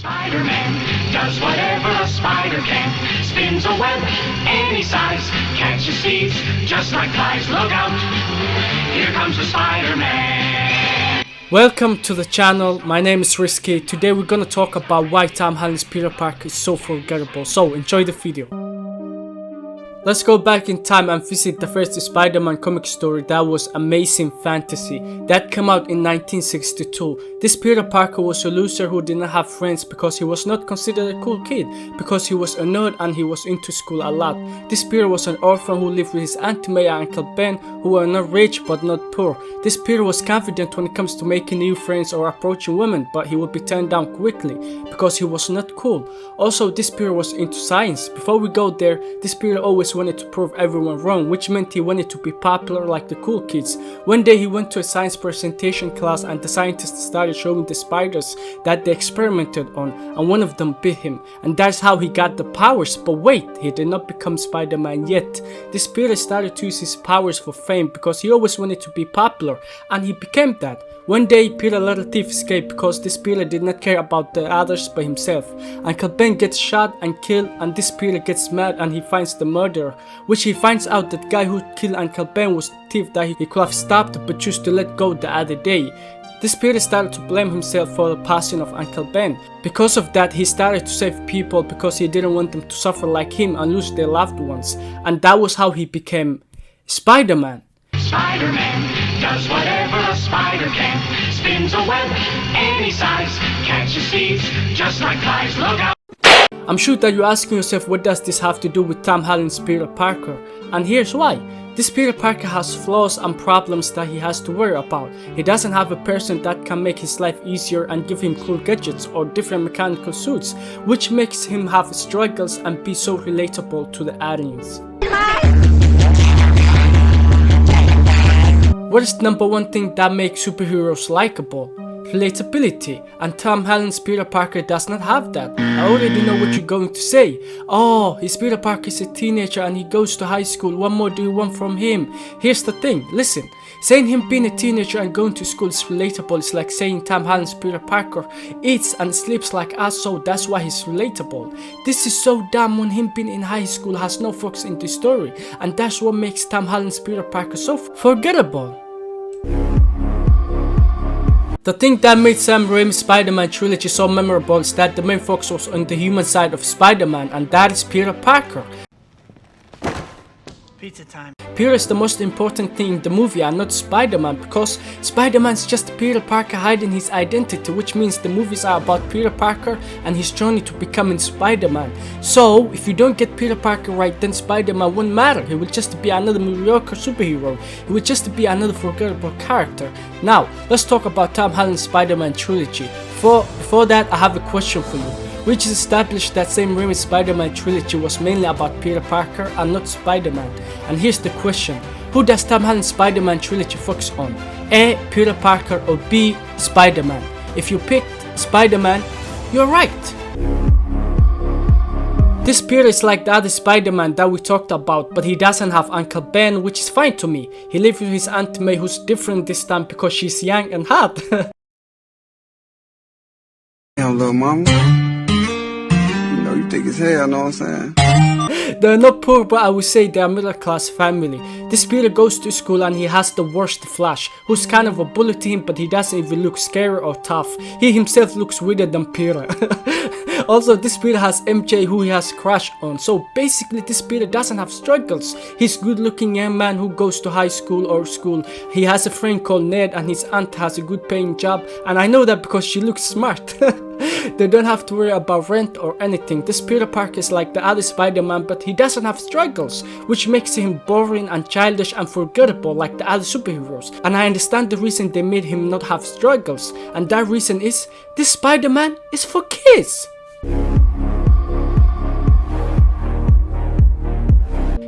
Spiderman does whatever a spider can. Spins a web any size, catches thieves just like flies. Look out, here comes the Spider-Man. Welcome to the channel. My name is Risky. Today we're gonna talk about why Tom Hollands Peter Parker is so forgettable. So enjoy the video. Let's go back in time and visit the first Spider-Man comic story that was Amazing Fantasy that came out in 1962. This Peter Parker was a loser who did not have friends because he was not considered a cool kid, because he was a nerd and he was into school a lot. This Peter was an orphan who lived with his Aunt May and Uncle Ben, who were not rich but not poor. This Peter was confident when it comes to making new friends or approaching women, but he would be turned down quickly because he was not cool. Also, this Peter was into science. Before we go there, this Peter always wanted to prove everyone wrong, which meant he wanted to be popular like the cool kids. One day he went to a science presentation class and the scientists started showing the spiders that they experimented on, and one of them bit him, and that's how he got the powers. But wait, he did not become Spider-Man yet. This Peter started to use his powers for fame because he always wanted to be popular, and he became that. One day, Peter let a thief escape because this Peter did not care about the others but himself. Uncle Ben gets shot and killed, and this Peter gets mad and he finds the murderer, which he finds out that guy who killed Uncle Ben was the thief that he could have stopped but chose to let go the other day. This Peter started to blame himself for the passing of Uncle Ben. Because of that, he started to save people because he didn't want them to suffer like him and lose their loved ones. And that was how he became Spider-Man. Spider-Man does whatever a spider can. Spins a web any size, catches thieves just like flies. Look out. I'm sure that you're asking yourself, what does this have to do with Tom Hollands Peter Parker? And here's why. This Peter Parker has flaws and problems that he has to worry about. He doesn't have a person that can make his life easier and give him cool gadgets or different mechanical suits, which makes him have struggles and be so relatable to the audience. What is the number one thing that makes superheroes likable? Relatability, and Tom Hollands Peter Parker does not have that. I already know what you're going to say. Oh, his Peter Parker is a teenager and he goes to high school. What more do you want from him? Here's the thing, listen. Saying him being a teenager and going to school is relatable. It's like saying Tom Hollands Peter Parker eats and sleeps like us, so that's why he's relatable. This is so dumb when him being in high school has no focus in the story, and that's what makes Tom Hollands Peter Parker so forgettable. The thing that made Sam Raimi's Spider-Man trilogy so memorable is that the main focus was on the human side of Spider-Man, and that is Peter Parker. Pizza time. Peter is the most important thing in the movie and not Spider-Man, because Spider-Man is just Peter Parker hiding his identity, which means the movies are about Peter Parker and his journey to becoming Spider-Man. So, if you don't get Peter Parker right, then Spider-Man won't matter. He will just be another mediocre superhero. He will just be another forgettable character. Now, let's talk about Tom Holland's Spider-Man trilogy. Before that, I have a question for you. Which is established that Sam Raimi's Spider-Man trilogy was mainly about Peter Parker and not Spider-Man. And here's the question. Who does Tom Holland's Spider-Man trilogy focus on? A. Peter Parker or B. Spider-Man? If you picked Spider-Man, you're right. This Peter is like the other Spider-Man that we talked about, but he doesn't have Uncle Ben, which is fine to me. He lives with his Aunt May, who's different this time because she's young and hot. Damn, little mama. You thick as hell, know what I'm saying? They're not poor, but I would say they're a middle class family. This Peter goes to school and he has the worst Flash, who's kind of a bully to him, but he doesn't even look scary or tough. He himself looks weirder than Peter. Also, this Peter has MJ who he has a crush on, so basically this Peter doesn't have struggles. He's a good looking young man who goes to high school or school. He has a friend called Ned and his aunt has a good paying job, and I know that because she looks smart. They don't have to worry about rent or anything. This Peter Parker is like the other Spider-Man, but he doesn't have struggles, which makes him boring and childish and forgettable like the other superheroes. And I understand the reason they made him not have struggles, and that reason is this Spider-Man is for kids.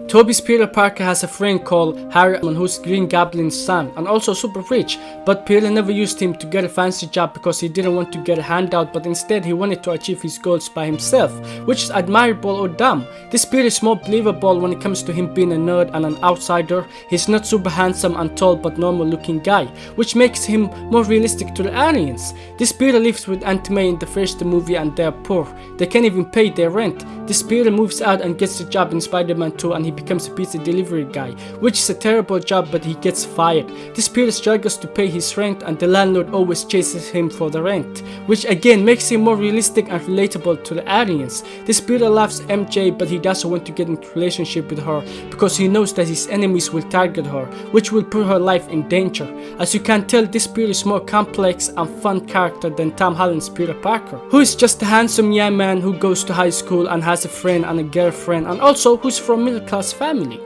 Toby's Peter Parker has a friend called Harry who's Green Goblin's son and also super rich, but Peter never used him to get a fancy job because he didn't want to get a handout, but instead he wanted to achieve his goals by himself, which is admirable or dumb. This Peter is more believable when it comes to him being a nerd and an outsider. He's not super handsome and tall but normal looking guy, which makes him more realistic to the audience. This Peter lives with Aunt May in the first movie and they're poor. They can't even pay their rent. This Peter moves out and gets a job in Spiderman 2 and he becomes a pizza delivery guy, which is a terrible job, but he gets fired. This Peter struggles to pay his rent and the landlord always chases him for the rent, which again makes him more realistic and relatable to the audience. This Peter loves MJ, but he doesn't want to get into a relationship with her because he knows that his enemies will target her, which will put her life in danger. As you can tell, this Peter is more complex and fun character than Tom Hollands Peter Parker, who is just a handsome young man who goes to high school and has a friend and a girlfriend, and also who's from a middle class family.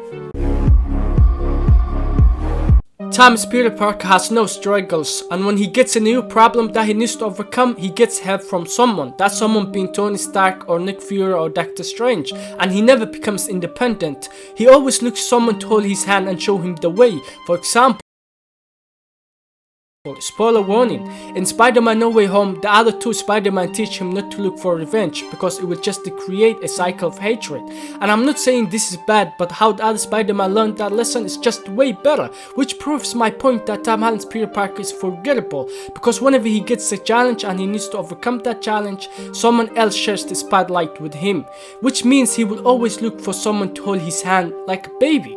Tom's Peter Parker has no struggles, and when he gets a new problem that he needs to overcome, he gets help from someone. That someone being Tony Stark or Nick Fury or Doctor Strange, and he never becomes independent. He always looks someone to hold his hand and show him the way. For example, spoiler warning, in Spider-Man No Way Home, the other two Spider-Man teach him not to look for revenge because it will just create a cycle of hatred. And I'm not saying this is bad, but how the other Spider-Man learned that lesson is just way better, which proves my point that Tom Holland's Peter Parker is forgettable, because whenever he gets a challenge and he needs to overcome that challenge, someone else shares the spotlight with him, which means he will always look for someone to hold his hand like a baby.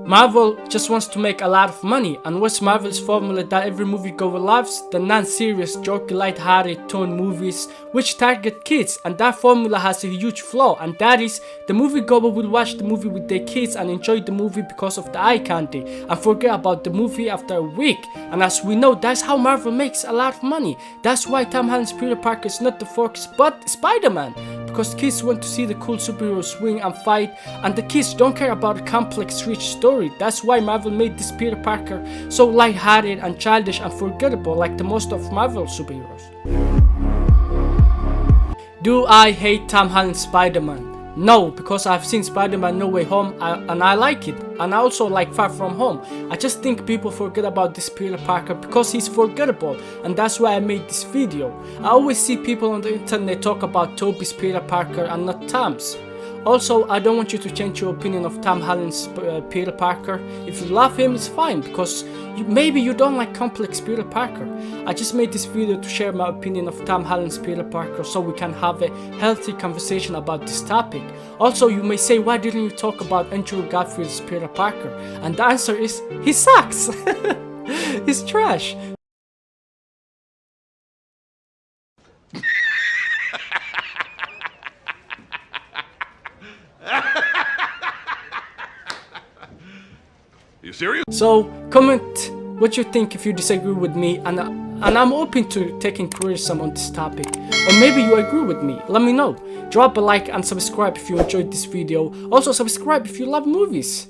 Marvel just wants to make a lot of money, and what's Marvel's formula that every moviegoer loves? The non-serious, jokey, light-hearted tone movies which target kids, and that formula has a huge flaw, and that is the moviegoer will watch the movie with their kids and enjoy the movie because of the eye candy and forget about the movie after a week. And as we know, that's how Marvel makes a lot of money. That's why Tom Holland's Peter Parker is not the focus but Spider-Man, because kids want to see the cool superheroes swing and fight, and the kids don't care about a complex, rich story. That's why Marvel made this Peter Parker so light-hearted and childish and forgettable like the most of Marvel superheroes. Do I hate Tom Holland's Spider-Man? No, because I've seen Spider-Man No Way Home and I like it, and I also like Far From Home. I just think people forget about this Peter Parker because he's forgettable, and that's why I made this video. I always see people on the internet talk about Toby's Peter Parker and not Tom's. Also, I don't want you to change your opinion of Tom Holland's Peter Parker. If you love him, it's fine, because maybe you don't like complex Peter Parker. I just made this video to share my opinion of Tom Holland's Peter Parker so we can have a healthy conversation about this topic. Also, you may say, why didn't you talk about Andrew Garfield's Peter Parker? And the answer is, he sucks! He's trash! You serious? So comment what you think if you disagree with me, and I'm open to taking criticism on this topic, or maybe you agree with me. Let me know. Drop a like and subscribe if you enjoyed this video. Also subscribe if you love movies.